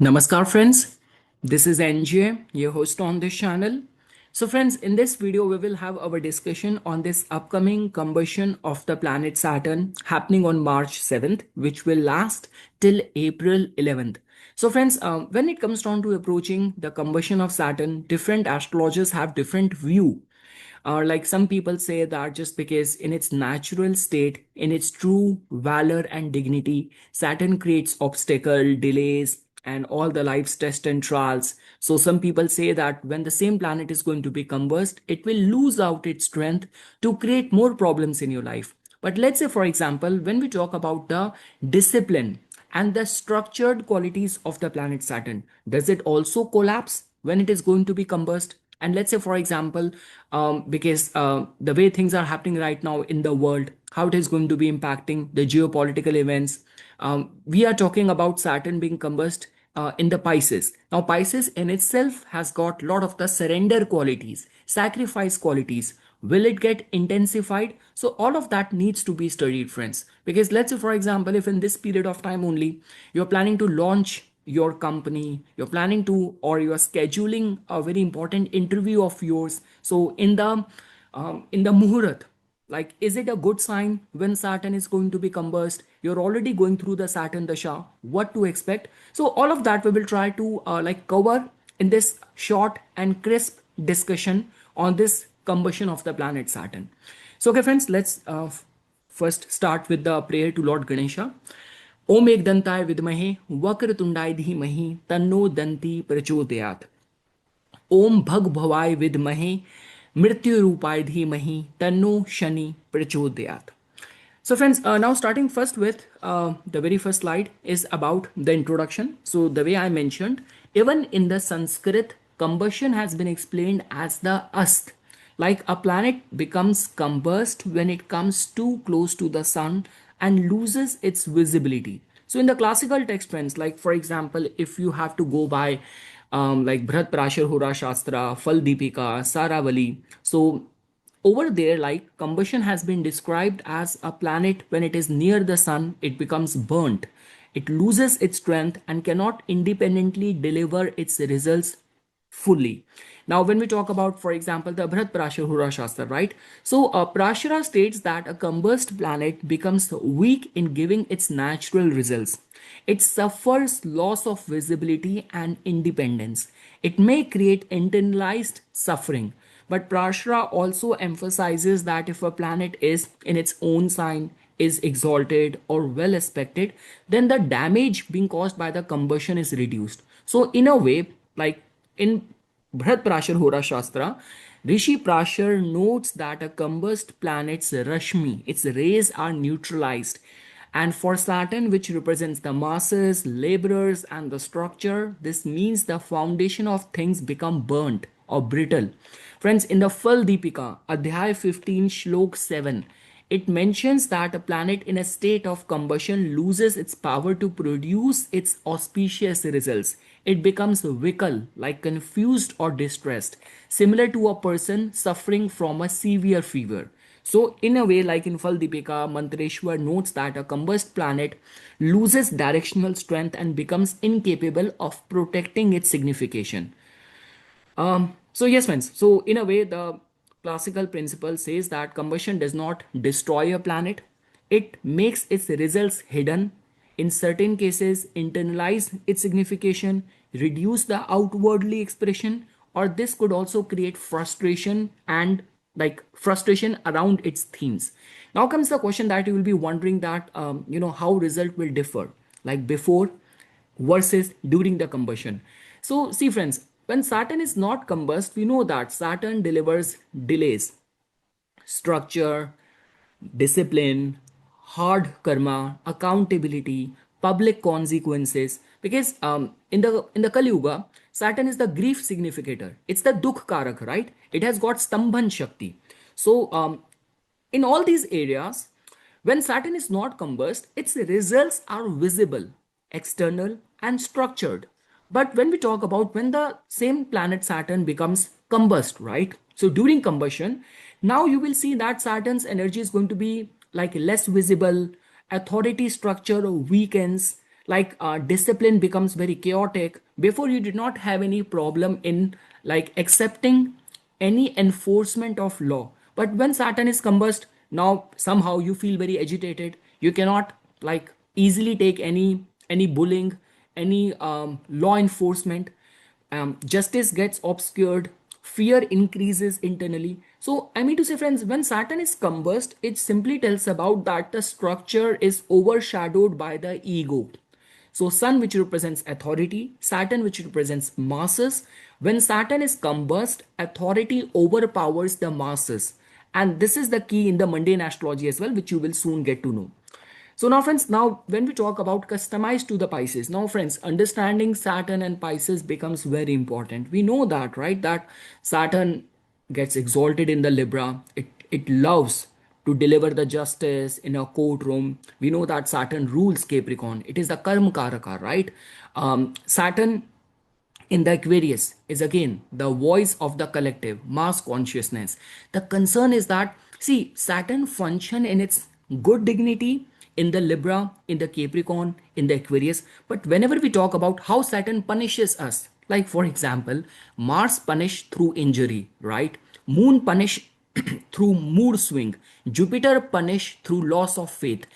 Namaskar friends, this is NJ, your host on this channel. So friends, in this video we will have our discussion on this upcoming combustion of the planet Saturn happening on March 7th, which will last till April 11th. So friends, when it comes down to approaching the combustion of Saturn, different astrologers have different view. Like some people say that just because in its natural state, in its true valor and dignity, Saturn creates obstacle, delays, and all the life's tests and trials. So some people say that when the same planet is going to be combust, it will lose out its strength to create more problems in your life. But let's say, for example, when we talk about the discipline and the structured qualities of the planet Saturn, does it also collapse when it is going to be combust? And let's say, for example, because the way things are happening right now in the world, how it is going to be impacting the geopolitical events. We are talking about Saturn being combust in the Pisces. Now, Pisces in itself has got a lot of the surrender qualities, sacrifice qualities. Will it get intensified? So all of that needs to be studied, friends. Because let's say, for example, if in this period of time only you're planning to launch your company, you're planning to, or you're scheduling a very important interview of yours. So in the muhurat, like, is it a good sign when Saturn is going to be combust? You're already going through the Saturn dasha. What to expect? So all of that we will try to cover in this short and crisp discussion on this combustion of the planet Saturn. So okay, friends, let's first start with the prayer to Lord Ganesha. ओम एकदंताय विद्महे वक्रतुंडाय धीमहि तन्नो दंती प्रचोदयात्। ओम भगभवाय विद्महे मृत्युरूपाय धीमहि तन्नो शनि प्रचोदयात्. So friends, now starting first with the very first slide is about the introduction. So the way I mentioned, even in the Sanskrit, combustion has been explained as the Asta. Like a planet becomes combust when it comes too close to the sun and loses its visibility. So in the classical text, friends, like for example, if you have to go by like Bharat Parashara Hora Shastra, Phaladeepika, Saravali. So over there, like combustion has been described as a planet when it is near the sun, it becomes burnt. It loses its strength and cannot independently deliver its results fully. Now, when we talk about, for example, the Bharat Parashara Hura Shastra, right? So, Parashara states that a combust planet becomes weak in giving its natural results. It suffers loss of visibility and independence. It may create internalized suffering. But Parashara also emphasizes that if a planet is in its own sign, is exalted or well aspected, then the damage being caused by the combustion is reduced. So, in a way, like in Bharat Parashar Hora Shastra, Rishi Prashar notes that a combust planet's Rashmi, its rays are neutralized. And for Saturn, which represents the masses, laborers, and the structure, this means the foundation of things become burnt or brittle. Friends, in the Phaladeepika, Adhyay 15, Shlok 7, it mentions that a planet in a state of combustion loses its power to produce its auspicious results. It becomes vikal, like confused or distressed, similar to a person suffering from a severe fever. So, in a way, like in Phaladeepika, Mantreshwar notes that a combust planet loses directional strength and becomes incapable of protecting its signification. So yes, friends. So in a way, the classical principle says that combustion does not destroy a planet; it makes its results hidden. In certain cases, internalize its signification, reduce the outwardly expression, or this could also create frustration and like frustration around its themes. Now comes the question that you will be wondering that how result will differ, like before versus during the combustion. So, see, friends, when Saturn is not combust, we know that Saturn delivers delays, structure, discipline, hard karma, accountability, public consequences. Because in the Kali Yuga, Saturn is the grief significator. It's the dukh karak, right? It has got stambhan shakti. So in all these areas, when Saturn is not combust, its results are visible, external, and structured. But when we talk about when the same planet Saturn becomes combust, right? So during combustion, now you will see that Saturn's energy is going to be like less visible, authority structure weakens, like discipline becomes very chaotic. Before, you did not have any problem in like accepting any enforcement of law, but when Saturn is combust, now somehow you feel very agitated. You cannot like easily take any bullying, any law enforcement. Justice gets obscured, fear increases internally. So I mean to say, friends, when Saturn is combust, it simply tells about that the structure is overshadowed by the ego. So Sun, which represents authority, Saturn, which represents masses. When Saturn is combust, authority overpowers the masses. And this is the key in the mundane astrology as well, which you will soon get to know. So now, friends, now when we talk about customized to the Pisces, now, friends, understanding Saturn and Pisces becomes very important. We know that, right? That Saturn gets exalted in the Libra. It loves to deliver the justice in a courtroom. We know that Saturn rules Capricorn. It is the Karma Karaka, right? Saturn in the Aquarius is again the voice of the collective mass consciousness. The concern is that, see, Saturn function in its good dignity in the Libra, in the Capricorn, in the Aquarius, but whenever we talk about how Saturn punishes us, like for example, Mars punish through injury, right? Moon punish through mood swing, Jupiter punish through loss of faith,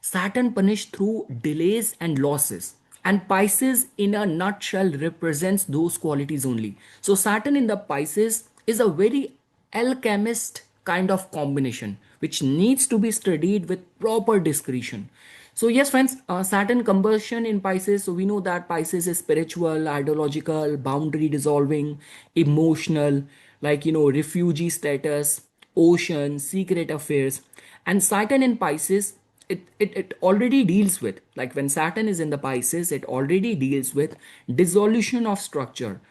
Saturn punished through delays and losses. And Pisces, in a nutshell, represents those qualities only. So, Saturn in the Pisces is a very alchemist kind of combination, which needs to be studied with proper discretion. So, yes, friends, Saturn combustion in Pisces. So, we know that Pisces is spiritual, ideological, boundary dissolving, emotional, like, refugee status, ocean, secret affairs. And Saturn in Pisces, it already deals with, like when Saturn is in the Pisces, it already deals with dissolution of structure,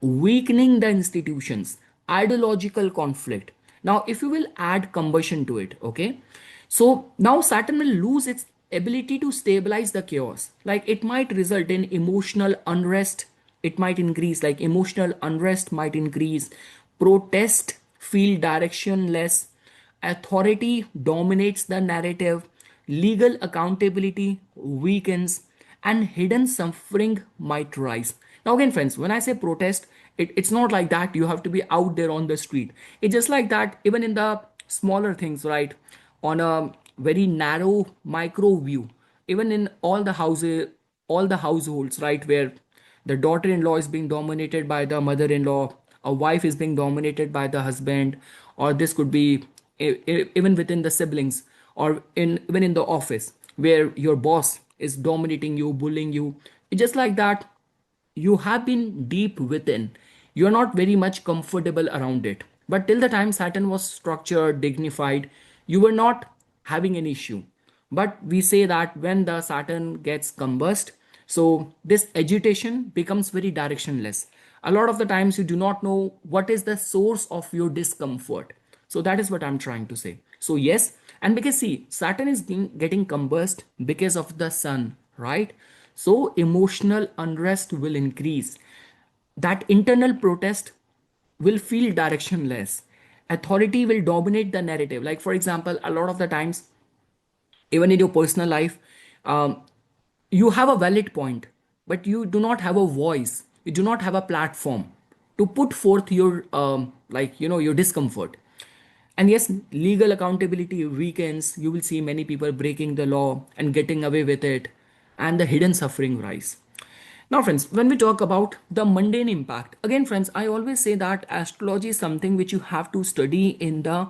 weakening the institutions, ideological conflict. Now, if you will add combustion to it, okay, so now Saturn will lose its ability to stabilize the chaos. Like it might result in emotional unrest, it might increase, like emotional unrest might increase, protest feel directionless, authority dominates the narrative, legal accountability weakens, and hidden suffering might rise. Now, again, friends, when I say protest, it's not like that you have to be out there on the street. It's just like that, even in the smaller things, right? On a very narrow micro view, even in all the households, right, where the daughter-in-law is being dominated by the mother-in-law, a wife is being dominated by the husband, or this could be even within the siblings, or even in the office where your boss is dominating you, bullying you. It's just like that, you have been deep within, you're not very much comfortable around it. But till the time Saturn was structured, dignified, you were not having an issue. But we say that when the Saturn gets combust, so this agitation becomes very directionless. A lot of the times you do not know what is the source of your discomfort. So that is what I'm trying to say. So yes, and because see, Saturn is getting combust because of the sun, right? So emotional unrest will increase. That internal protest will feel directionless. Authority will dominate the narrative. Like for example, a lot of the times, even in your personal life, um, you have a valid point, but you do not have a voice, you do not have a platform to put forth your your discomfort. And yes, legal accountability weakens. You will see many people breaking the law and getting away with it, and the hidden suffering rise. Now, friends, when we talk about the mundane impact, again, friends, I always say that astrology is something which you have to study in the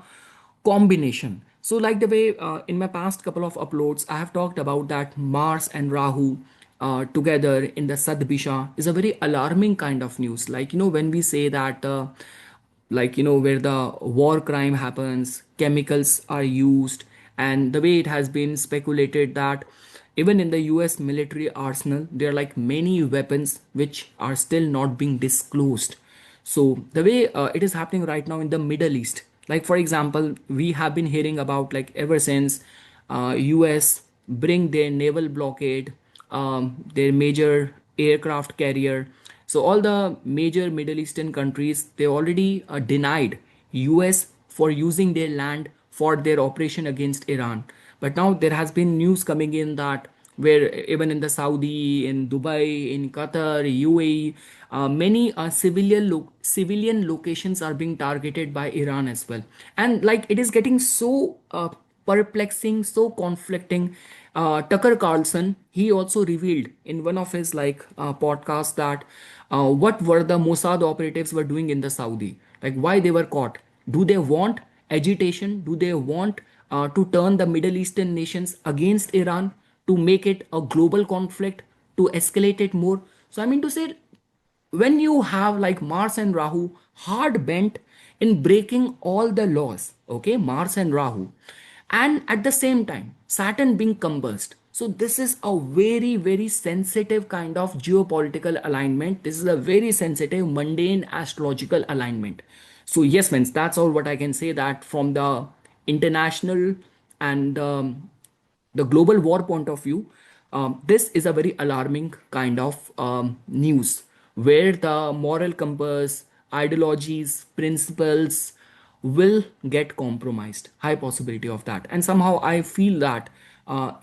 combination. So, like the way in my past couple of uploads, I have talked about that Mars and Rahu together in the Sadbisha is a very alarming kind of news. Like, when we say that where the war crime happens, chemicals are used, and the way it has been speculated that even in the US military arsenal there are like many weapons which are still not being disclosed. So the way it is happening right now in the Middle East, like for example, we have been hearing about, like ever since US bring their naval blockade, their major aircraft carrier. So all the major Middle Eastern countries, they already denied US for using their land for their operation against Iran. But now there has been news coming in that where even in the Saudi, in Dubai, in Qatar, UAE, many civilian locations are being targeted by Iran as well. And like it is getting so perplexing, so conflicting. Tucker Carlson, he also revealed in one of his podcasts that what were the Mossad operatives were doing in the Saudi, like why they were caught. Do they want agitation? Do they want to turn the Middle Eastern nations against Iran, to make it a global conflict, to escalate it more? So I mean to say, when you have like Mars and Rahu hard bent in breaking all the laws, okay, Mars and Rahu, and at the same time Saturn being combust. So this is a very, very sensitive kind of geopolitical alignment. This is a very sensitive mundane astrological alignment. So yes, friends, that's all what I can say, that from the international and the global war point of view, this is a very alarming kind of news, where the moral compass, ideologies, principles will get compromised. High possibility of that. And somehow I feel that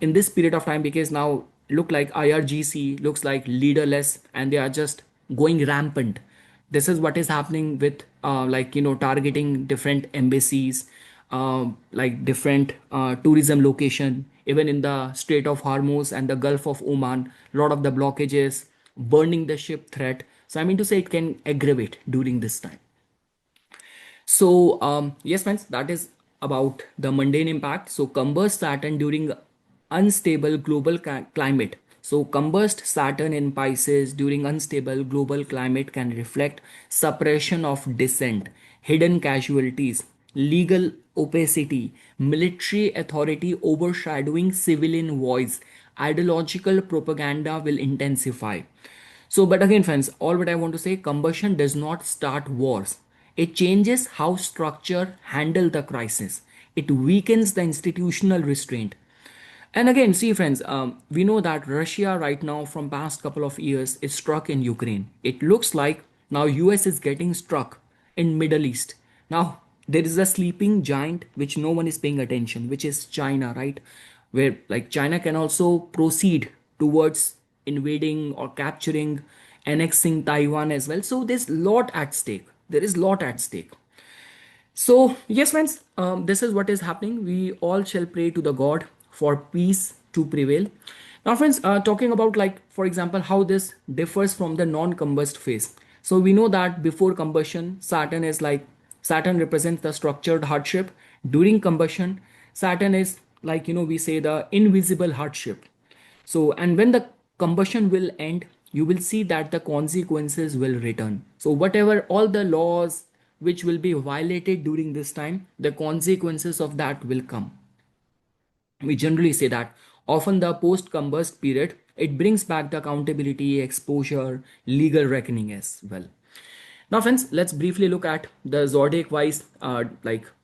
in this period of time, because now look like IRGC looks like leaderless and they are just going rampant. This is what is happening with targeting different embassies, like different tourism location, even in the Strait of Hormuz and the Gulf of Oman. A lot of the blockages, burning the ship threat. So I mean to say, it can aggravate during this time. So, yes, friends, that is about the mundane impact. So, combust Saturn during unstable global climate. So, combust Saturn in Pisces during unstable global climate can reflect suppression of dissent, hidden casualties, legal opacity, military authority overshadowing civilian voice, ideological propaganda will intensify. So, but again, friends, all what I want to say, combustion does not start wars. It changes how structure handle the crisis. It weakens the institutional restraint. And again, see, friends, we know that Russia right now, from past couple of years, is struck in Ukraine. It looks like now US is getting struck in Middle East. Now there is a sleeping giant which no one is paying attention, which is China, right? Where like China can also proceed towards invading or capturing, annexing Taiwan as well. So there's lot at stake. There is lot at stake. So, yes, friends, this is what is happening. We all shall pray to the God for peace to prevail. Now, friends, talking about, like, for example, how this differs from the non-combust phase. So, we know that before combustion, Saturn represents the structured hardship. During combustion, Saturn is like, we say the invisible hardship. So, and when the combustion will end, you will see that the consequences will return. So, whatever all the laws which will be violated during this time, the consequences of that will come. We generally say that often the post-combust period, it brings back the accountability, exposure, legal reckoning as well. Now, friends, let's briefly look at the Zodiac-wise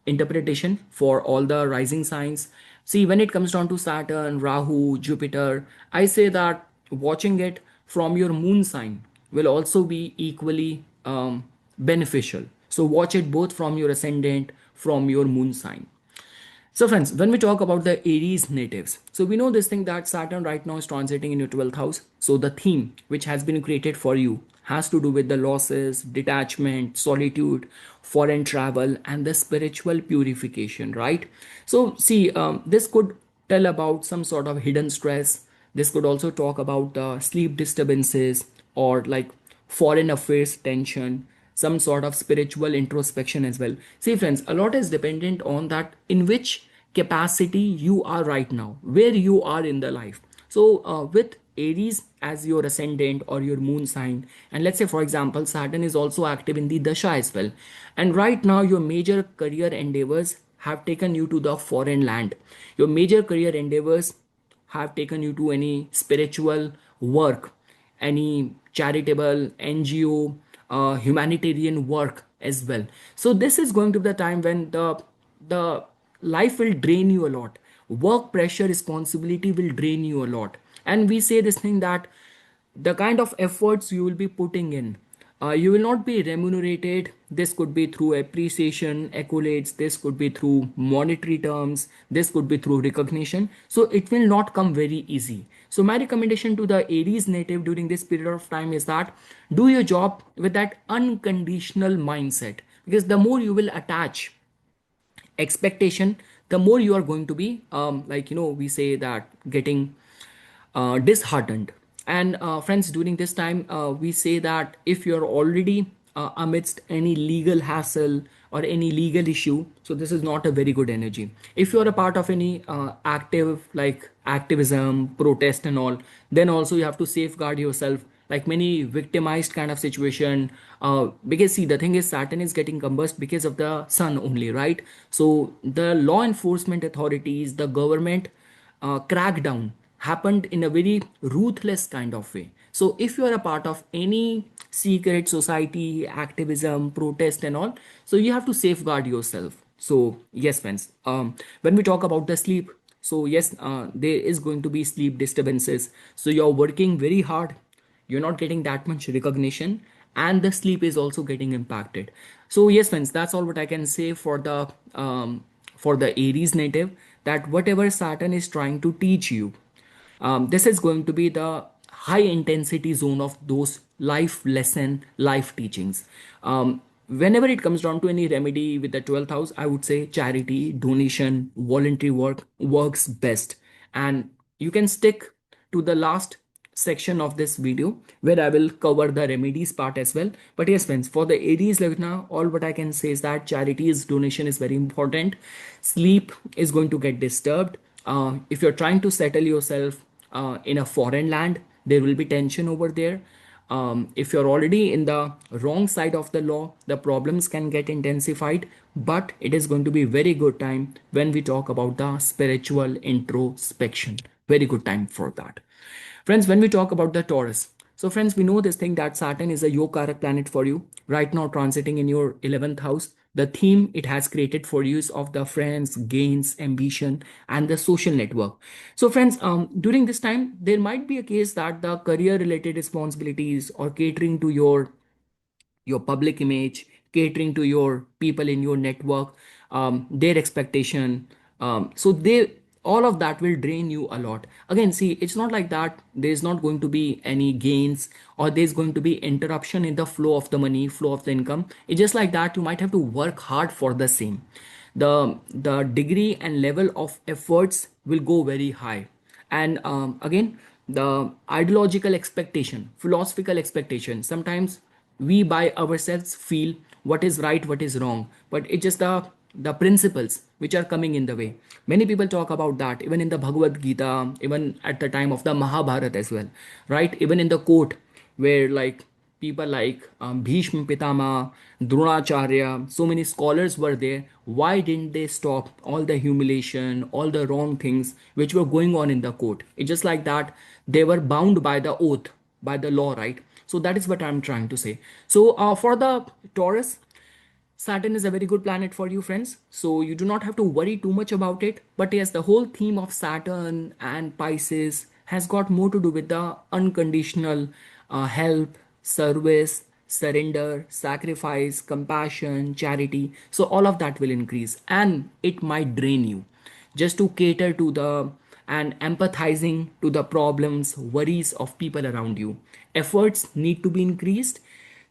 interpretation for all the rising signs. See, when it comes down to Saturn, Rahu, Jupiter, I say that watching it from your moon sign will also be equally beneficial. So watch it both from your ascendant, from your moon sign. So, friends, when we talk about the Aries natives, so we know this thing that Saturn right now is transiting in your 12th house. So, the theme which has been created for you has to do with the losses, detachment, solitude, foreign travel, and the spiritual purification, right? So, see, this could tell about some sort of hidden stress. This could also talk about sleep disturbances, or like foreign affairs tension, some sort of spiritual introspection as well. See, friends, a lot is dependent on that in which capacity you are right now, where you are in the life. So, with Aries as your ascendant or your moon sign, and let's say, for example, Saturn is also active in the Dasha as well. And right now, your major career endeavors have taken you to the foreign land. Your major career endeavors have taken you to any spiritual work, any charitable NGO, humanitarian work as well. So this is going to be the time when the life will drain you a lot. Work pressure, responsibility will drain you a lot. And we say this thing that the kind of efforts you will be putting in, You will not be remunerated. This could be through appreciation, accolades. This could be through monetary terms. This could be through recognition. So it will not come very easy. So my recommendation to the Aries native during this period of time is that do your job with that unconditional mindset, because the more you will attach expectation, the more you are going to be we say that getting disheartened. And friends, during this time, we say that if you're already amidst any legal hassle or any legal issue, so this is not a very good energy. If you're a part of any active like activism, protest, and all, then also you have to safeguard yourself. Like many victimized kind of situation, because see, the thing is, Saturn is getting combust because of the sun only, right? So the law enforcement authorities, the government crackdown happened in a very ruthless kind of way. So if you are a part of any secret society, activism, protest, and all, so you have to safeguard yourself. So yes, friends, when we talk about the sleep, so yes, there is going to be sleep disturbances. So you're working very hard, you're not getting that much recognition, and the sleep is also getting impacted. So yes, friends, that's all what I can say for the Aries native, that whatever Saturn is trying to teach you, this is going to be the high intensity zone of those life lesson, life teachings. Whenever it comes down to any remedy with the 12th house, I would say charity, donation, voluntary work works best. And you can stick to the last section of this video where I will cover the remedies part as well. But yes, friends, for the Aries Lagna, all what I can say is that charities, donation is very important. Sleep is going to get disturbed. If you're trying to settle yourself in a foreign land, there will be tension over there. If you're already in the wrong side of the law, the problems can get intensified. But it is going to be very good time when we talk about the spiritual introspection. Very good time for that. Friends, when we talk about the Taurus, so friends, we know this thing that Saturn is a Yogarak planet for you right now, transiting in your 11th house. The theme it has created for you is of the friends, gains, ambition, and the social network. So, friends, during this time, there might be a case that the career-related responsibilities or catering to your public image, catering to your people in your network, their expectation. So they all of that will drain you a lot. Again, see, it's not like that. There's not going to be any gains or there's going to be interruption in the flow of the money, flow of the income. It's just like that. You might have to work hard for the same. The degree and level of efforts will go very high. And again, the ideological expectation, philosophical expectation, sometimes we by ourselves feel what is right, what is wrong, but it's just the principles which are coming in the way. Many people talk about that even in the Bhagavad Gita, even at the time of the Mahabharata as well, right? Even in the court where like people like Bhishma Pitama, Dronacharya, so many scholars were there. Why didn't they stop all the humiliation, all the wrong things which were going on in the court? It's just like that. They were bound by the oath, by the law, right? So that is what I'm trying to say. So for the Taurus, Saturn is a very good planet for you, friends. So you do not have to worry too much about it. But yes, the whole theme of Saturn and Pisces has got more to do with the unconditional help, service, surrender, sacrifice, compassion, charity. So all of that will increase and it might drain you just to cater to the and empathizing to the problems, worries of people around you. Efforts need to be increased.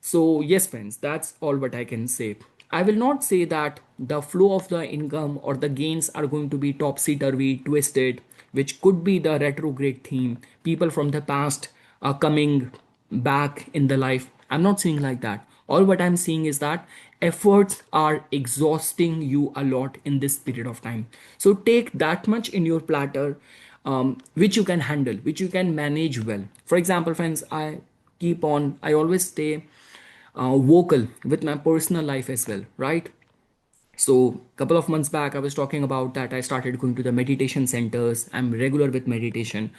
So, yes, friends, that's all what I can say. I will not say that the flow of the income or the gains are going to be topsy turvy, twisted, which could be the retrograde theme. People from the past are coming back in the life. I'm not saying like that. All what I'm saying is that efforts are exhausting you a lot in this period of time. So take that much in your platter, which you can handle, which you can manage well. For example, friends, I always stay vocal with my personal life as well, right? So couple of months back, I was talking about that I started going to the meditation centers. I'm regular with meditation.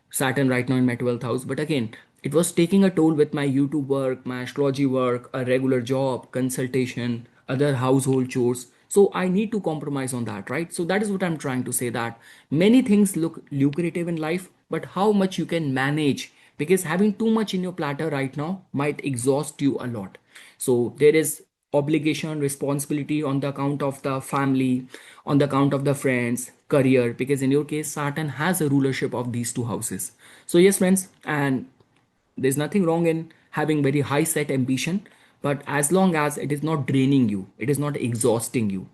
Saturn right now in my 12th house. But again, it was taking a toll with my YouTube work, my astrology work, a regular job, consultation, other household chores. So I need to compromise on that, right? So that is what I'm trying to say, that many things look lucrative in life, but how much you can manage because having too much in your platter right now might exhaust you a lot. So there is obligation, responsibility on the account of the family, on the account of the friends, career, because in your case Saturn has a rulership of these two houses. So yes friends, and there's nothing wrong in having very high set ambition, but as long as it is not draining you, it is not exhausting you.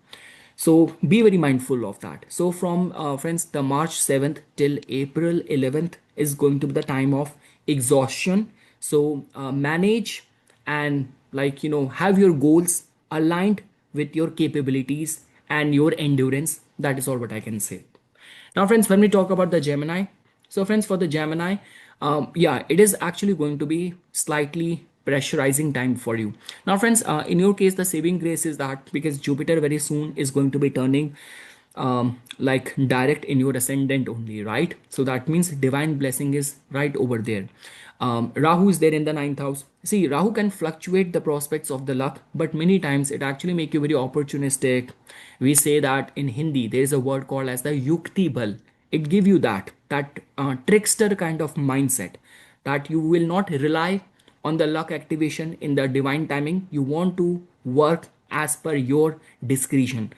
So be very mindful of that. So from friends, the March 7th till April 11th is going to be the time of exhaustion. So manage and have your goals aligned with your capabilities and your endurance. That is all what I can say. Now, friends, when we talk about the Gemini, so friends, for the Gemini, yeah, it is actually going to be slightly pressurizing time for you. Now, friends, in your case, the saving grace is that because Jupiter very soon is going to be turning like direct in your ascendant only, right? So that means divine blessing is right over there. Rahu is there in the ninth house. See, Rahu can fluctuate the prospects of the luck, but many times it actually make you very opportunistic. We say that in Hindi there is a word called as the yukti bal. It give you that trickster kind of mindset, that you will not rely on the luck activation in the divine timing. You want to work as per your discretion.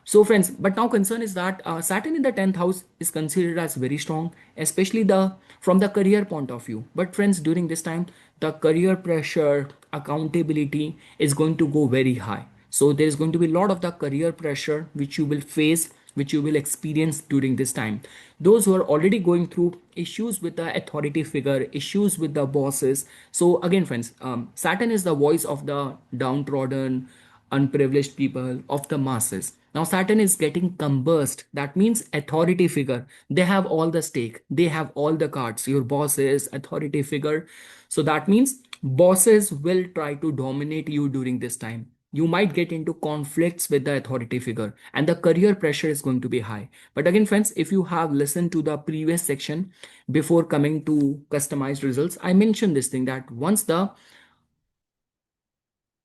So friends, but now concern is that Saturn in the 10th house is considered as very strong, especially the from the career point of view. But friends, during this time, the career pressure, accountability is going to go very high. So there is going to be a lot of the career pressure which you will face, which you will experience during this time. Those who are already going through issues with the authority figure, issues with the bosses. So again, friends, Saturn is the voice of the downtrodden, unprivileged people, of the masses. Now Saturn is getting combust. That means authority figure. They have all the stake. They have all the cards. Your bosses, authority figure. So that means bosses will try to dominate you during this time. You might get into conflicts with the authority figure, and the career pressure is going to be high. But again, friends, if you have listened to the previous section before coming to customized results, I mentioned this thing that once the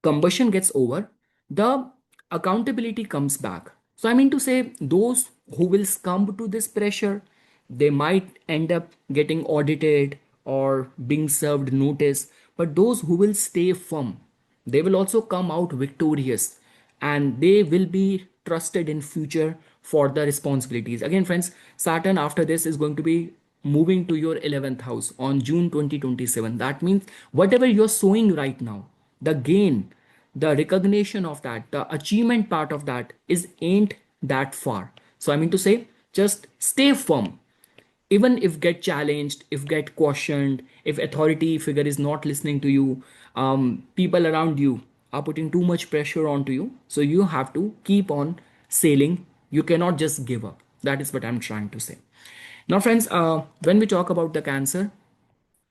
combustion gets over, the accountability comes back. So I mean to say, those who will succumb to this pressure, they might end up getting audited or being served notice. But those who will stay firm, they will also come out victorious, and they will be trusted in future for the responsibilities. Again, friends, Saturn after this is going to be moving to your 11th house on June 2027. That means whatever you're sowing right now, the gain, the recognition of that, the achievement part of that is ain't that far. So I mean to say, just stay firm. Even if get challenged, if get questioned, if authority figure is not listening to you, people around you are putting too much pressure onto you, so you have to keep on sailing. You cannot just give up. That is what I'm trying to say. Now friends, when we talk about the Cancer,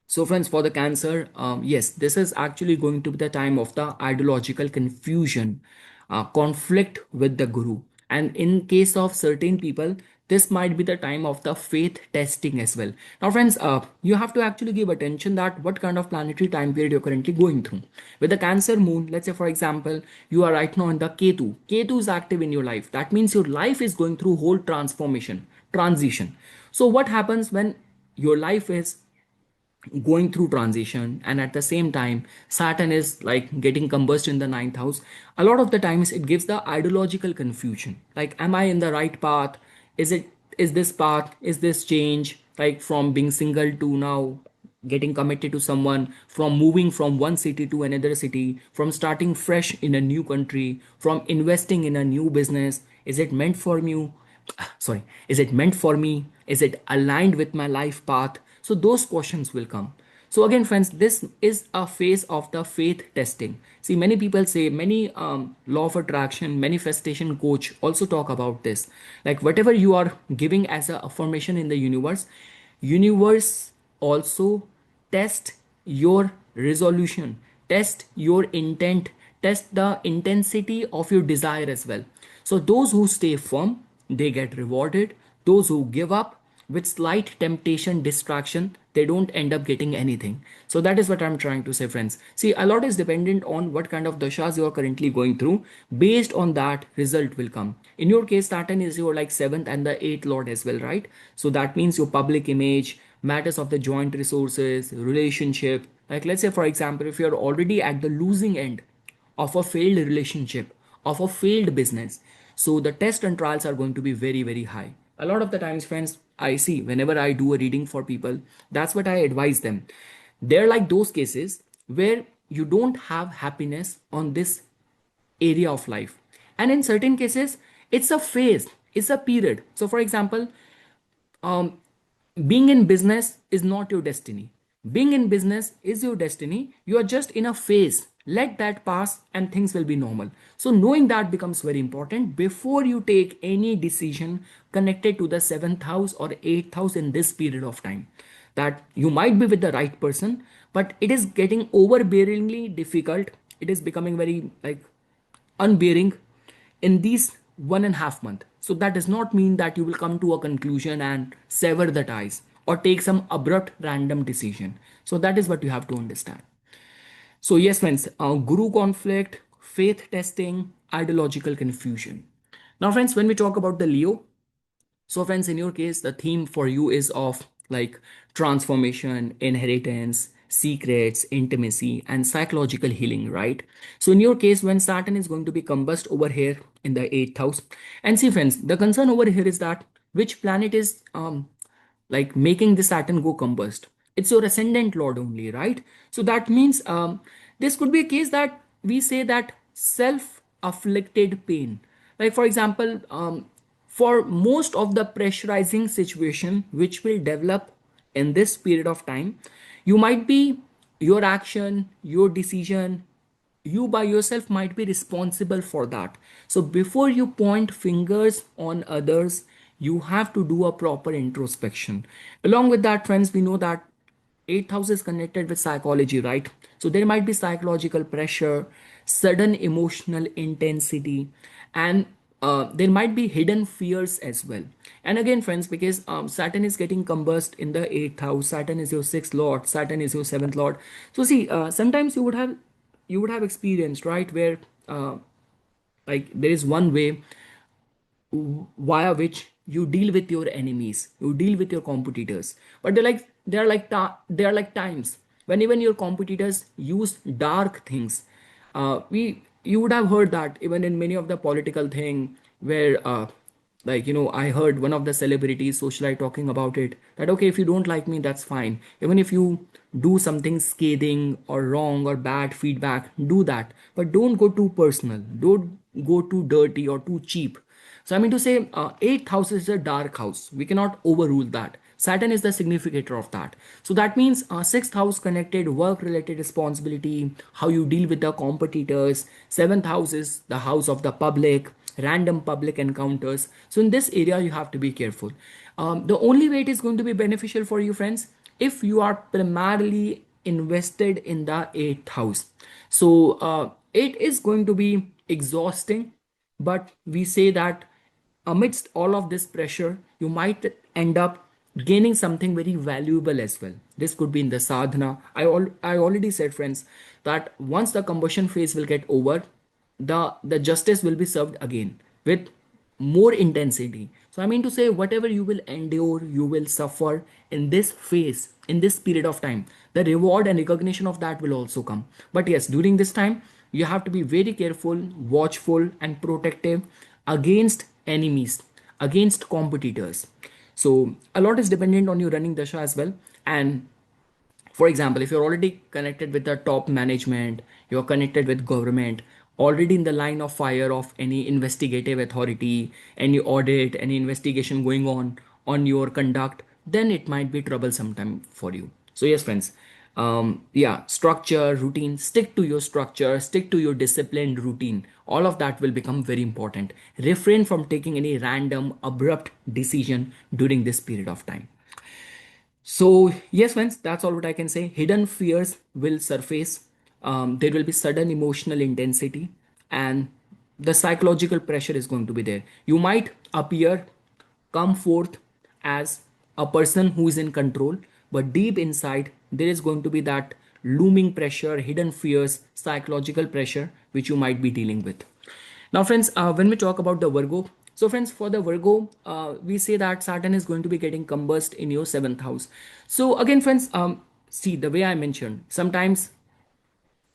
so friends, for the Cancer, yes, this is actually going to be the time of the ideological confusion, conflict with the Guru. And in case of certain people, this might be the time of the faith testing as well. Now, friends, you have to actually give attention that what kind of planetary time period you're currently going through. With the Cancer moon, let's say, for example, you are right now in the Ketu. Ketu is active in your life. That means your life is going through whole transformation, transition. So what happens when your life is going through transition and at the same time Saturn is like getting combust in the ninth house? A lot of the times it gives the ideological confusion, like am I in the right path? Is this path, is this change, like from being single to now getting committed to someone, from moving from one city to another city, from starting fresh in a new country, from investing in a new business? Is it meant for me? Sorry, is it meant for me? Is it aligned with my life path? So those questions will come. So again friends, this is a phase of the faith testing. See, many people say, many law of attraction manifestation coach also talk about this, like whatever you are giving as a affirmation in the universe also test your resolution, test your intent, test the intensity of your desire as well. So those who stay firm, they get rewarded. Those who give up with slight temptation, distraction, they don't end up getting anything. So that is what I'm trying to say, friends. See, a lot is dependent on what kind of dashas you are currently going through. Based on that, result will come. In your case, Saturn is your like seventh and the eighth lord as well, right? So that means your public image, matters of the joint resources, relationship. Like, let's say, for example, if you're already at the losing end of a failed relationship, of a failed business, so the test and trials are going to be very, very high. A lot of the times, friends, I see whenever I do a reading for people, that's what I advise them. They're like those cases where you don't have happiness on this area of life. And in certain cases, it's a phase, it's a period. So, for example, being in business is not your destiny. Being in business is your destiny. You are just in a phase. Let that pass and things will be normal. So, knowing that becomes very important before you take any decision connected to the seventh house or eighth house in this period of time. That you might be with the right person, but it is getting overbearingly difficult. It is becoming very like unbearing in these 1.5 months. So that does not mean that you will come to a conclusion and sever the ties or take some abrupt random decision. So that is what you have to understand. So yes, friends, guru conflict, faith testing, ideological confusion. Now, friends, when we talk about the Leo, so, friends, in your case, the theme for you is of like transformation, inheritance, secrets, intimacy, and psychological healing, right? So, in your case, when Saturn is going to be combust over here in the eighth house, and see, friends, the concern over here is that which planet is like making the Saturn go combust. It's your ascendant lord only, right? So that means this could be a case that we say that self-afflicted pain. Like for example, for most of the pressurizing situation which will develop in this period of time, you might be your action, your decision, you by yourself might be responsible for that. So before you point fingers on others, you have to do a proper introspection. Along with that, friends, we know that eighth house is connected with psychology, right? So there might be psychological pressure, sudden emotional intensity, and there might be hidden fears as well. And again, friends, because Saturn is getting combust in the eighth house, Saturn is your sixth lord, Saturn is your seventh lord. So see, sometimes you would have experienced, right, where like there is one way via which you deal with your enemies, you deal with your competitors, but there are like times when even your competitors use dark things. We You would have heard that even in many of the political thing where I heard one of the celebrities socialite talking about it, that okay, if you don't like me, that's fine. Even if you do something scathing or wrong or bad feedback, do that, but don't go too personal, don't go too dirty or too cheap. So I mean to say, eighth house is a dark house. We cannot overrule that. Saturn is the significator of that. So that means sixth house connected work-related responsibility, how you deal with the competitors. Seventh house is the house of the public, random public encounters. So in this area, you have to be careful. The only way it is going to be beneficial for you, friends, if you are primarily invested in the eighth house. So it is going to be exhausting, but we say that amidst all of this pressure, you might end up gaining something very valuable as well. This could be in the sadhana. I already said, friends, that once the combustion phase will get over, the justice will be served again with more intensity. So I mean to say, whatever you will endure, you will suffer in this phase, in this period of time, the reward and recognition of that will also come. But yes, during this time, you have to be very careful, watchful, and protective against enemies, against competitors. So a lot is dependent on you running dasha as well. And for example, if you're already connected with the top management, you're connected with government, already in the line of fire of any investigative authority, any audit, any investigation going on your conduct, then it might be troublesome time for you. So yes, friends, yeah, structure, routine, stick to your structure, stick to your disciplined routine. All of that will become very important. Refrain from taking any random, abrupt decision during this period of time. So, yes, friends, that's all what I can say. Hidden fears will surface. There will be sudden emotional intensity, and the psychological pressure is going to be there. You might appear, come forth as a person who is in control, but deep inside, there is going to be that looming pressure, hidden fears, psychological pressure, which you might be dealing with. Now, friends, when we talk about the Virgo, So friends, for the Virgo, we say that Saturn is going to be getting combust in your seventh house. So again, friends, see the way I mentioned, sometimes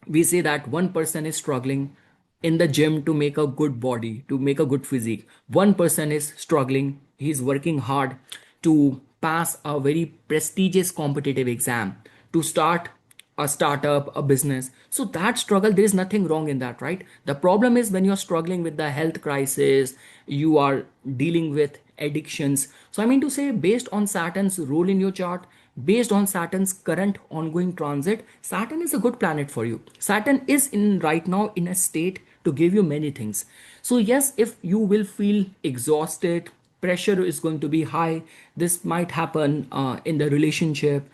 we say that one person is struggling in the gym to make a good body, to make a good physique. One person is struggling, he's working hard to pass a very prestigious competitive exam, to start a startup, a business. So that struggle, there is nothing wrong in that, right? The problem is when you're struggling with the health crisis, you are dealing with addictions. So I mean to say, based on Saturn's role in your chart, based on Saturn's current ongoing transit, Saturn is a good planet for you. Saturn is in right now in a state to give you many things. So yes, if you will feel exhausted, pressure is going to be high. This might happen in the relationship.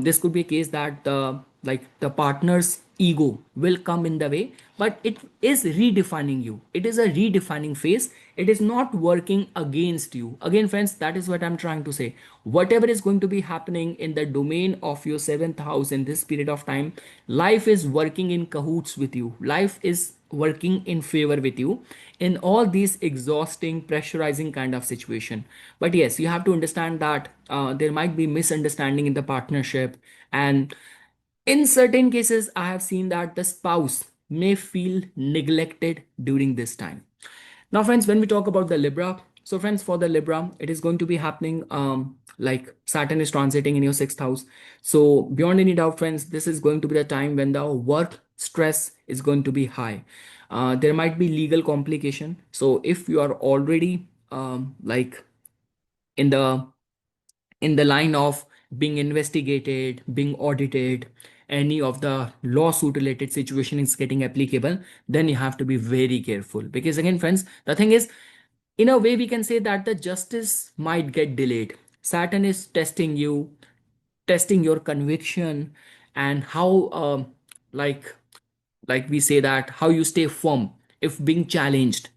This could be a case that the partner's ego will come in the way, but it is redefining you. It is a redefining phase. It is not working against you. Again, friends, that is what I'm trying to say. Whatever is going to be happening in the domain of your seventh house in this period of time, life is working in cahoots with you. Life is working in favor with you in all these exhausting, pressurizing kind of situation. But yes, you have to understand that there might be misunderstanding in the partnership, and in certain cases, I have seen that the spouse may feel neglected during this time. Now, friends, when we talk about the Libra, so friends, for the Libra, it is going to be happening like Saturn is transiting in your sixth house. So, beyond any doubt, friends, this is going to be the time when the work stress is going to be high. There might be legal complication. So, if you are already like in the line of being investigated, being audited, any of the lawsuit related situation is getting applicable, then you have to be very careful. Because again, friends, the thing is, in a way, we can say that the justice might get delayed. Saturn is testing you, testing your conviction, and how like like we say that how you stay firm if being challenged.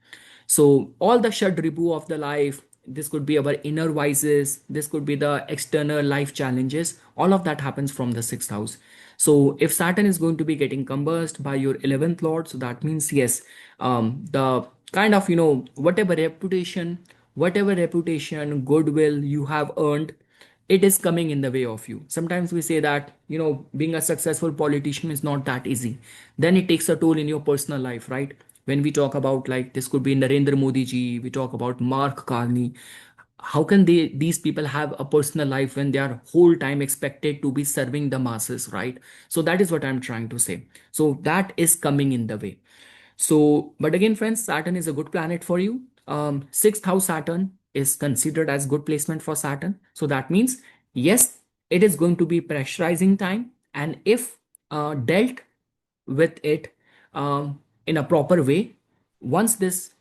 So all the shad ribu of the life, this could be our inner vices, this could be the external life challenges, all of that happens from the sixth house. So if Saturn is going to be getting combust by your 11th lord, so that means yes, the kind of whatever reputation, goodwill you have earned, it is coming in the way of you. Sometimes we say that being a successful politician is not that easy. Then it takes a toll in your personal life, right? When we talk about, like, this could be Narendra Modi ji, we talk about Mark Carney. How can these people have a personal life when they are whole time expected to be serving the masses, right? So that is what I'm trying to say. So that is coming in the way. So, but again, friends, Saturn is a good planet for you. Sixth house Saturn is considered as good placement for Saturn. So that means, yes, it is going to be pressurizing time. And if dealt with it in a proper way, once this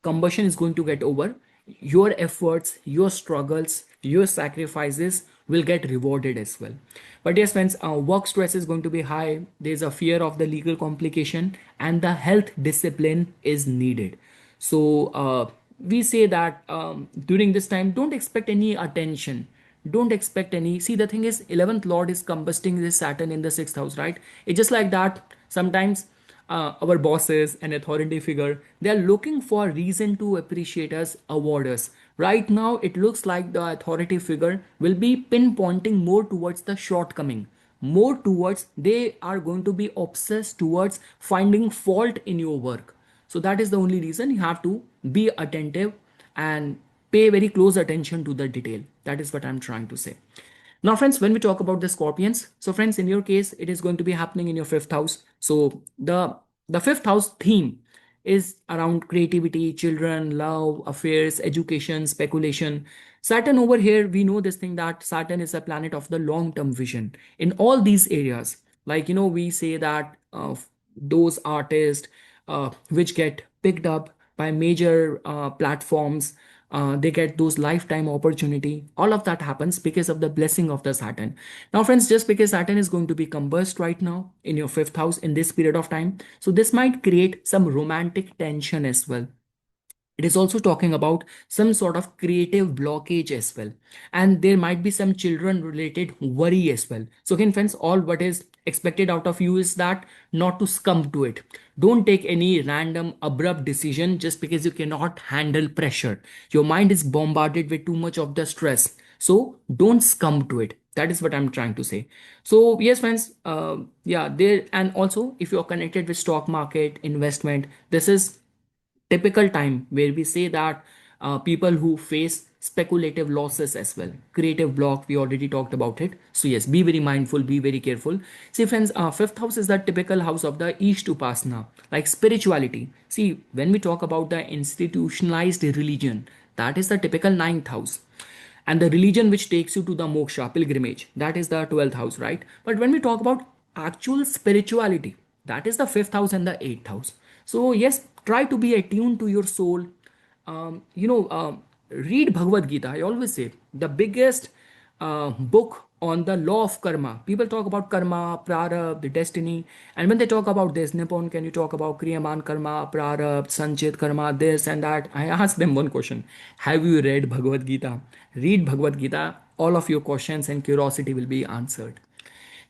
combustion is going to get over, your efforts, your struggles, your sacrifices will get rewarded as well. But yes, friends, work stress is going to be high. There's a fear of the legal complication, and the health discipline is needed. So we say that during this time, don't expect any attention. Don't expect any. See, the thing is, 11th Lord is combusting this Saturn in the sixth house, right? It's just like that. Sometimes our bosses and authority figure, they are looking for reason to appreciate us, award us. Right now it looks like the authority figure will be pinpointing more towards the shortcoming, more towards they are going to be obsessed towards finding fault in your work. So that is the only reason you have to be attentive and pay very close attention to the detail. That is what I'm trying to say. Now, friends, when we talk about the Scorpions, so friends, in your case, it is going to be happening in your fifth house. So the fifth house theme is around creativity, children, love, affairs, education, speculation. Saturn over here, we know this thing that Saturn is a planet of the long-term vision in all these areas. Like, we say that those artists which get picked up by major platforms, they get those lifetime opportunity. All of that happens because of the blessing of the Saturn. Now, friends, just because Saturn is going to be combust right now in your fifth house in this period of time, so this might create some romantic tension as well. It is also talking about some sort of creative blockage as well. And there might be some children related worry as well. So, again, friends, all what is expected out of you is that not to succumb to it. Don't take any random, abrupt decision just because you cannot handle pressure. Your mind is bombarded with too much of the stress. So, don't succumb to it. That is what I'm trying to say. So, yes, friends, yeah, there, and also if you're connected with stock market investment, this is typical time where we say that people who face speculative losses as well. Creative block, we already talked about it. So yes, be very mindful, be very careful. See friends, fifth house is the typical house of the East Upasana, like spirituality. See, when we talk about the institutionalized religion, that is the typical ninth house. And the religion which takes you to the moksha pilgrimage, that is the 12th house, right? But when we talk about actual spirituality, that is the fifth house and the eighth house. So yes, try to be attuned to your soul. Read Bhagavad Gita. I always say the biggest book on the law of karma. People talk about karma, prarabdha, the destiny, and when they talk about this, Nippon, can you talk about kriyaman karma, prarabdha, sanchit karma, this and that? I ask them one question: have you read Bhagavad Gita? Read Bhagavad Gita. All of your questions and curiosity will be answered.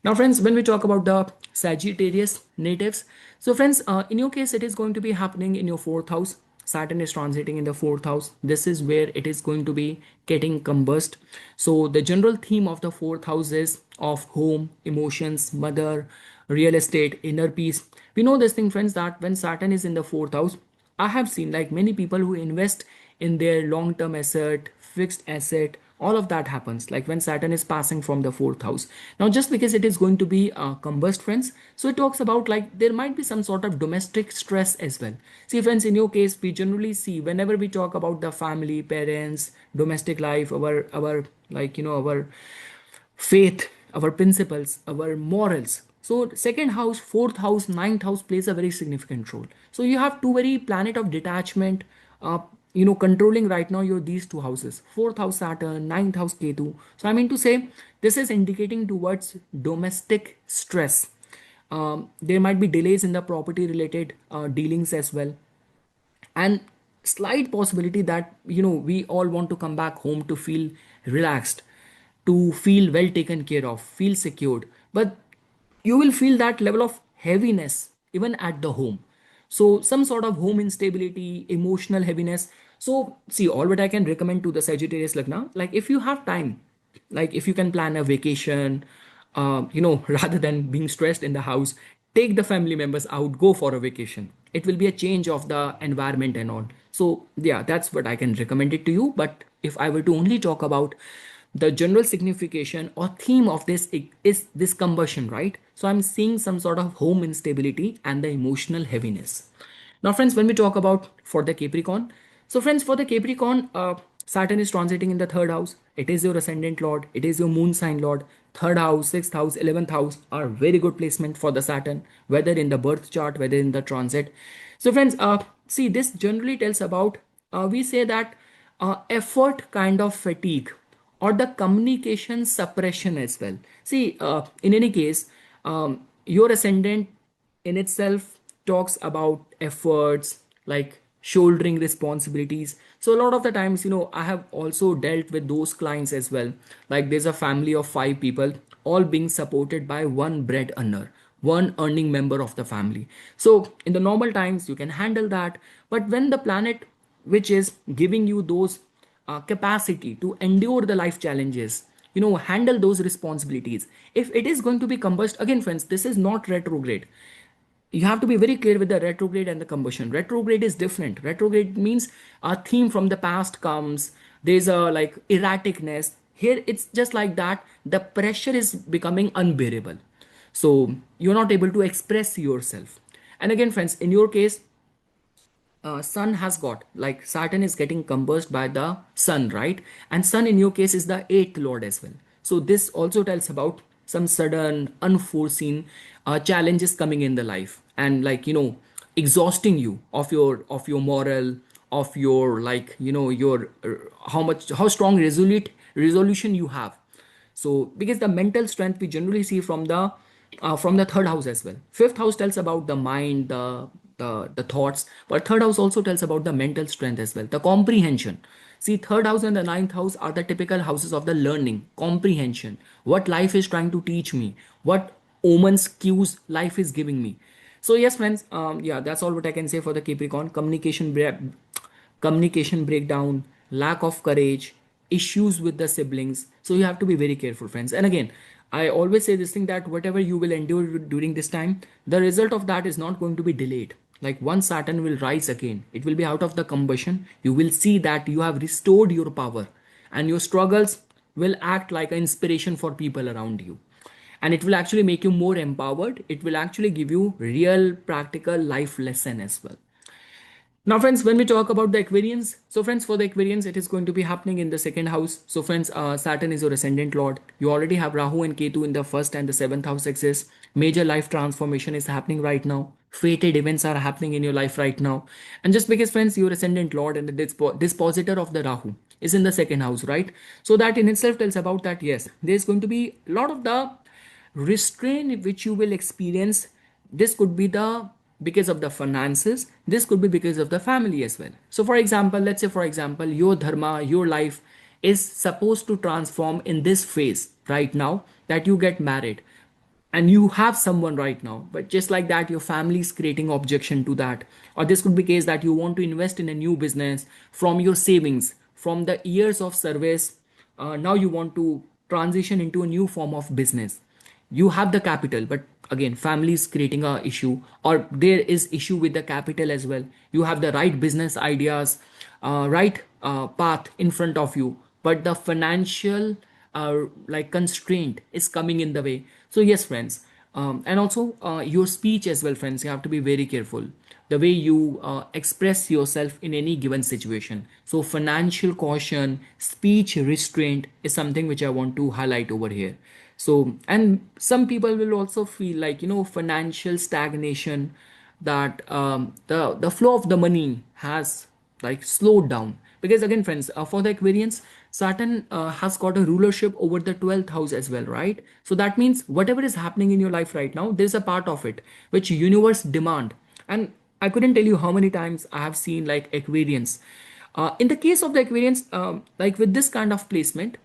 Now, friends, when we talk about the Sagittarius natives, so friends, in your case, it is going to be happening in your fourth house. Saturn is transiting in the fourth house. This is where it is going to be getting combust. So, the general theme of the fourth house is of home, emotions, mother, real estate, inner peace. We know this thing, friends, that when Saturn is in the fourth house, I have seen like many people who invest in their long term asset, fixed asset, all of that happens like when Saturn is passing from the fourth house. Now, just because it is going to be combust, friends, so it talks about like there might be some sort of domestic stress as well. See, friends, in your case, we generally see whenever we talk about the family, parents, domestic life, our like our faith, our principles, our morals. So second house, fourth house, ninth house plays a very significant role. So you have two very planet of detachment, controlling right now your these two houses, fourth house Saturn, ninth house Ketu. So I mean to say, this is indicating towards domestic stress. There might be delays in the property related dealings as well, and slight possibility that we all want to come back home to feel relaxed, to feel well taken care of, feel secured, but you will feel that level of heaviness even at the home. So some sort of home instability, emotional heaviness. So see, all what I can recommend to the Sagittarius Lagna, like if you have time, like if you can plan a vacation, rather than being stressed in the house, take the family members out, go for a vacation. It will be a change of the environment and all. So yeah, that's what I can recommend it to you. But if I were to only talk about the general signification or theme of this is this combustion, right? So I'm seeing some sort of home instability and the emotional heaviness. Now, friends, when we talk about for the Capricorn, so friends, for the Capricorn, Saturn is transiting in the third house. It is your ascendant lord. It is your moon sign lord. Third house, sixth house, 11th house are very good placement for the Saturn, whether in the birth chart, whether in the transit. So, friends, see, this generally tells about, we say that effort kind of fatigue or the communication suppression as well. See, in any case, your ascendant in itself talks about efforts like shouldering responsibilities. So a lot of the times, I have also dealt with those clients as well. Like there's a family of five people, all being supported by one bread earner, one earning member of the family. So in the normal times you can handle that, but when the planet which is giving you those capacity to endure the life challenges, handle those responsibilities, if it is going to be combust, again friends, this is not retrograde. You have to be very clear with the retrograde and the combustion. Retrograde is different. Retrograde means a theme from the past comes, there's a like erraticness. Here it's just like that the pressure is becoming unbearable, so you're not able to express yourself. And again friends, in your case, sun has got like Saturn is getting combust by the sun, right? And sun in your case is the eighth lord as well. So this also tells about some sudden unforeseen challenges coming in the life, and like exhausting you of your moral, of your like your how strong resolute resolution you have. So because the mental strength we generally see from the third house as well. Fifth house tells about the mind, the the thoughts. But third house also tells about the mental strength as well, the comprehension. See, third house and the ninth house are the typical houses of the learning, comprehension, what life is trying to teach me, what omens, cues life is giving me. So yes, friends, yeah, that's all what I can say for the Capricorn. Communication breakdown, lack of courage, issues with the siblings. So you have to be very careful, friends. And again, I always say this thing that whatever you will endure during this time, the result of that is not going to be delayed. Like once Saturn will rise again, it will be out of the combustion. You will see that you have restored your power, and your struggles will act like an inspiration for people around you, and it will actually make you more empowered. It will actually give you real practical life lesson as well. Now, friends, when we talk about the Aquarians, so friends, for the Aquarians, it is going to be happening in the second house. So, friends, Saturn is your ascendant lord. You already have Rahu and Ketu in the first and the seventh house axis. Major life transformation is happening right now. Fated events are happening in your life right now. And just because, friends, your ascendant lord and the dispositor of the Rahu is in the second house, right? So, that in itself tells about that, yes, there's going to be a lot of the restraint which you will experience. This could be the because of the finances, this could be because of the family as well. So for example, let's say for example, your dharma, your life is supposed to transform in this phase right now, that you get married and you have someone right now, but just like that your family is creating objection to that. Or this could be case that you want to invest in a new business from your savings, from the years of service. Now you want to transition into a new form of business. You have the capital, but again family is creating a issue, or there is issue with the capital as well. You have the right business ideas, right path in front of you, but the financial like constraint is coming in the way. So yes, friends, and also your speech as well, friends, you have to be very careful the way you express yourself in any given situation. So financial caution, speech restraint is something which I want to highlight over here. So, and some people will also feel like, financial stagnation, that the flow of the money has like slowed down. Because again, friends, for the Aquarians, Saturn has got a rulership over the 12th house as well, right? So that means whatever is happening in your life right now, there's a part of it which universe demand. And I couldn't tell you how many times I have seen like Aquarians. In the case of the Aquarians, like with this kind of placement,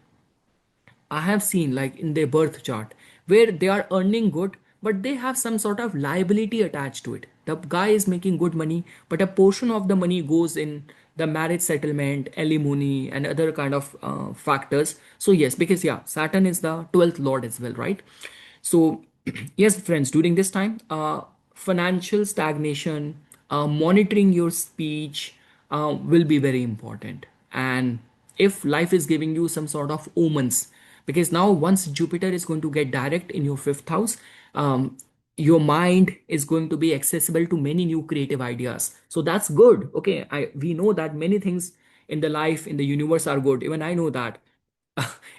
I have seen like in their birth chart where they are earning good, but they have some sort of liability attached to it. The guy is making good money, but a portion of the money goes in the marriage settlement, alimony, and other kind of factors. So yes, because yeah, Saturn is the 12th lord as well, right? So yes, friends, during this time, financial stagnation, monitoring your speech will be very important. And if life is giving you some sort of omens, because now once Jupiter is going to get direct in your fifth house, your mind is going to be accessible to many new creative ideas. So that's good. Okay, we know that many things in the life, in the universe are good. Even I know that.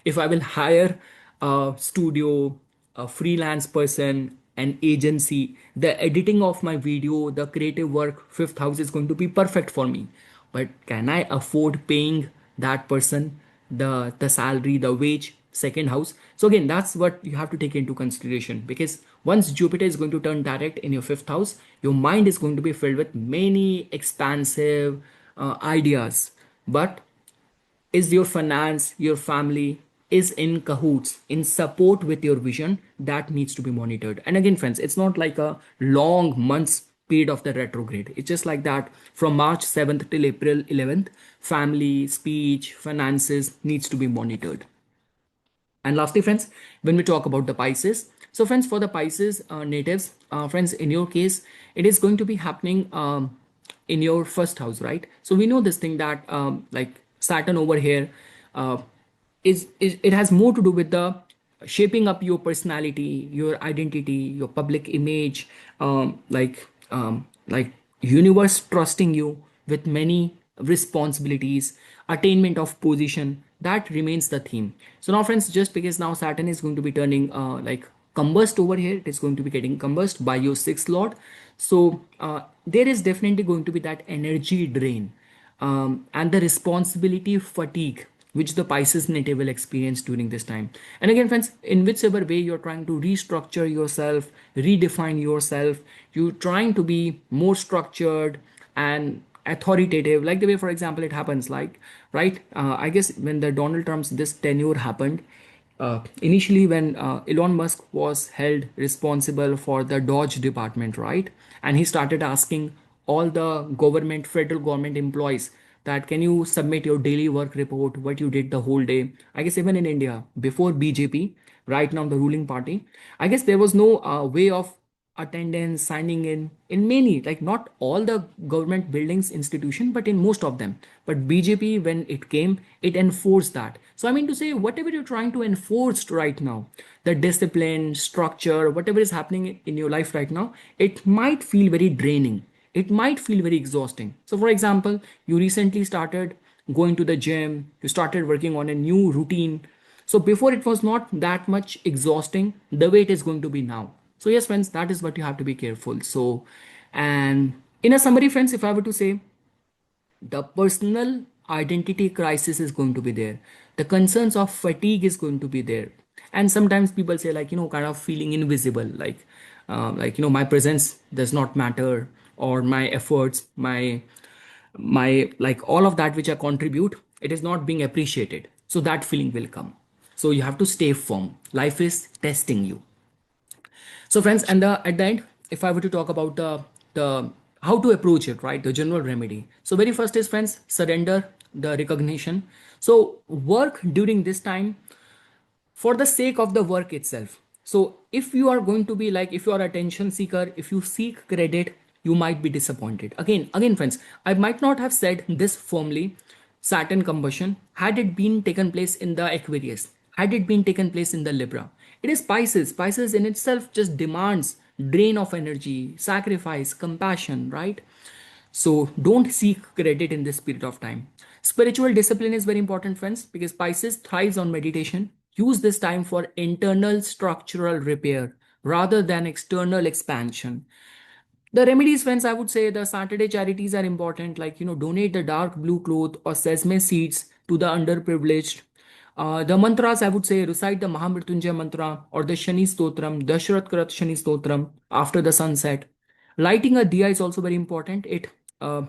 If I will hire a studio, a freelance person, an agency, the editing of my video, the creative work, fifth house is going to be perfect for me. But can I afford paying that person the salary, the wage? Second house. So again, that's what you have to take into consideration, because once Jupiter is going to turn direct in your fifth house, your mind is going to be filled with many expansive ideas. But is your finance, your family is in cahoots, in support with your vision? That needs to be monitored. And again, friends, it's not like a long months period of the retrograde. It's just like that from March 7th till April 11th, family, speech, finances needs to be monitored. And lastly, friends, when we talk about the Pisces, so friends, for the Pisces natives, friends, in your case, it is going to be happening in your first house, right? So we know this thing that like Saturn over here uh, is it has more to do with the shaping up your personality, your identity, your public image, like universe trusting you with many responsibilities, attainment of position. That remains the theme. So now, friends, just because now Saturn is going to be turning like combust over here, it is going to be getting combust by your sixth lord. So there is definitely going to be that energy drain, and the responsibility fatigue which the Pisces native will experience during this time. And again, friends, in whichever way you're trying to restructure yourself, redefine yourself, you're trying to be more structured and authoritative, like the way, for example, it happens, like, right? I guess when the Donald Trump's this tenure happened, initially when Elon Musk was held responsible for the Dodge department, right? And he started asking all the government, federal government employees that can you submit your daily work report, what you did the whole day. I guess even in India, before BJP, right now the ruling party, I guess there was no way of attendance, signing in many, like not all the government buildings, institution, but in most of them. But BJP, when it came, it enforced that. So I mean to say, whatever you're trying to enforce right now, the discipline, structure, whatever is happening in your life right now, it might feel very draining, it might feel very exhausting. So for example, you recently started going to the gym, you started working on a new routine. So before it was not that much exhausting the way it is going to be now. So yes, friends, that is what you have to be careful. So, and in a summary, friends, if I were to say, the personal identity crisis is going to be there, the concerns of fatigue is going to be there, and sometimes people say, like, kind of feeling invisible, like, my presence does not matter, or my efforts, my like all of that which I contribute, it is not being appreciated. So that feeling will come. So you have to stay firm, life is testing you. So friends, and at the end, if I were to talk about the how to approach it, right, the general remedy. So very first is, friends, surrender the recognition. So work during this time for the sake of the work itself. So if you are going to be like, if you are attention seeker, if you seek credit, you might be disappointed. Again, friends, I might not have said this firmly. Saturn combustion, had it been taken place in the Aquarius, had it been taken place in the Libra, it is Pisces. Pisces in itself just demands drain of energy, sacrifice, compassion, right? So don't seek credit in this period of time. Spiritual discipline is very important, friends, because Pisces thrives on meditation. Use this time for internal structural repair rather than external expansion. The remedies, friends, I would say the Saturday charities are important, like, donate the dark blue cloth or sesame seeds to the underprivileged. The mantras, I would say, recite the Mahamrityunjay mantra or the Shani Stotram, Dashrath Krat Shani Stotram after the sunset. Lighting a diya is also very important. It uh,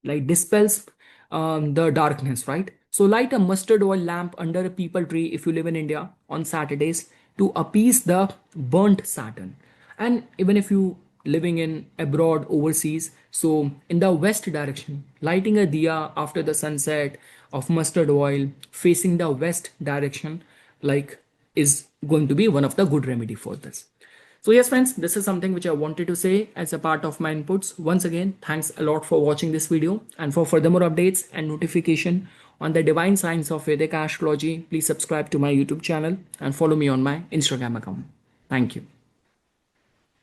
like dispels the darkness, right? So light a mustard oil lamp under a peepal tree if you live in India on Saturdays to appease the burnt Saturn. And even if you living in abroad, overseas, so in the west direction, lighting a diya after the sunset of mustard oil facing the west direction, like, is going to be one of the good remedy for this. So yes, friends, this is something which I wanted to say as a part of my inputs. Once again, thanks a lot for watching this video, and for further more updates and notification on the divine science of Vedic astrology, please subscribe to my YouTube channel and follow me on my Instagram account. Thank you.